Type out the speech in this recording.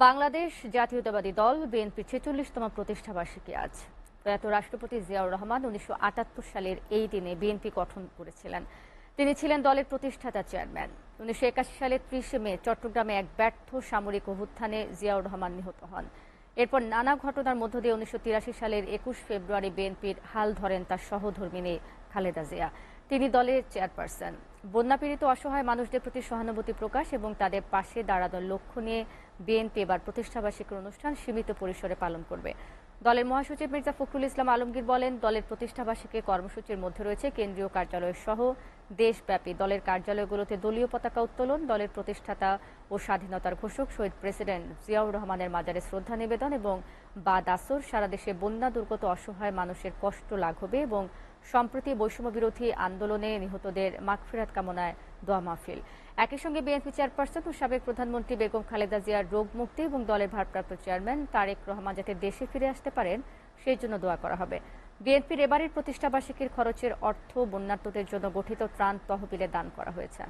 বাংলাদেশ জাতীয়তাবাদী দল বিএনপির ৪৬তম প্রতিষ্ঠাবার্ষিকী আজ। প্রয়াত রাষ্ট্রপতি জিয়াউর রহমান ১৯৭৮ সালের এই দিনে বিএনপি গঠন করেছিলেন। তিনি ছিলেন দলের প্রতিষ্ঠাতা চেয়ারম্যান। ১৯৮১ সালের ৩০ মে চট্টগ্রামে এক ব্যর্থ সামরিক অভ্যুত্থানে জিয়াউর রহমান নিহত হন। এরপর নানা ঘটনার মধ্য দিয়ে ১৯৮৩ সালের ২১ ফেব্রুয়ারি বিএনপির হাল ধরেন তার সহধর্মিণী খালেদা জিয়া। তিনি দলের চেয়ারপারসন। বন্যাপীড়িত অসহায় মানুষদের প্রতি সহানুভূতি প্রকাশ এবং তাদের পাশে দাঁড়ানোর লক্ষ্য নিয়ে বিএনপি এবার প্রতিষ্ঠাবার্ষিকীর অনুষ্ঠান সীমিত পরিসরে পালন করবে। দলের মহাসচিব মির্জা ফখরুল ইসলাম আলমগীর বলেন, দলের প্রতিষ্ঠাবার্ষিকী কর্মসূচির মধ্যে রয়েছে কেন্দ্রীয় কার্যালয় সহ দেশব্যাপী দলের কার্যালয়গুলোতে দলীয় পতাকা উত্তোলন, দলের প্রতিষ্ঠাতা ও স্বাধীনতার ঘোষক শহীদ প্রেসিডেন্ট জিয়াউর রহমানের মাজারে শ্রদ্ধা নিবেদন এবং বাদ আসর সারা দেশে বন্যা দুর্গত অসহায় মানুষের কষ্ট লাঘবে এবং সম্প্রতি বৈষম্য বিরোধী আন্দোলনে নিহতদের মাগফিরাত কামনায় দোয়া মাহফিল। একই সঙ্গে বিএনপি চেয়ারপারসন ও সাবেক প্রধানমন্ত্রী বেগম খালেদা জিয়ার রোগ মুক্তি এবং দলের ভারপ্রাপ্ত চেয়ারম্যান তারেক রহমান যাতে দেশে ফিরে আসতে পারেন সেই জন্য দোয়া করা হবে। বিএনপির এবারের প্রতিষ্ঠাবার্ষিকীর খরচের অর্থ বন্যার্তদের জন্য গঠিত ত্রাণ তহবিলে দান করা হয়েছে।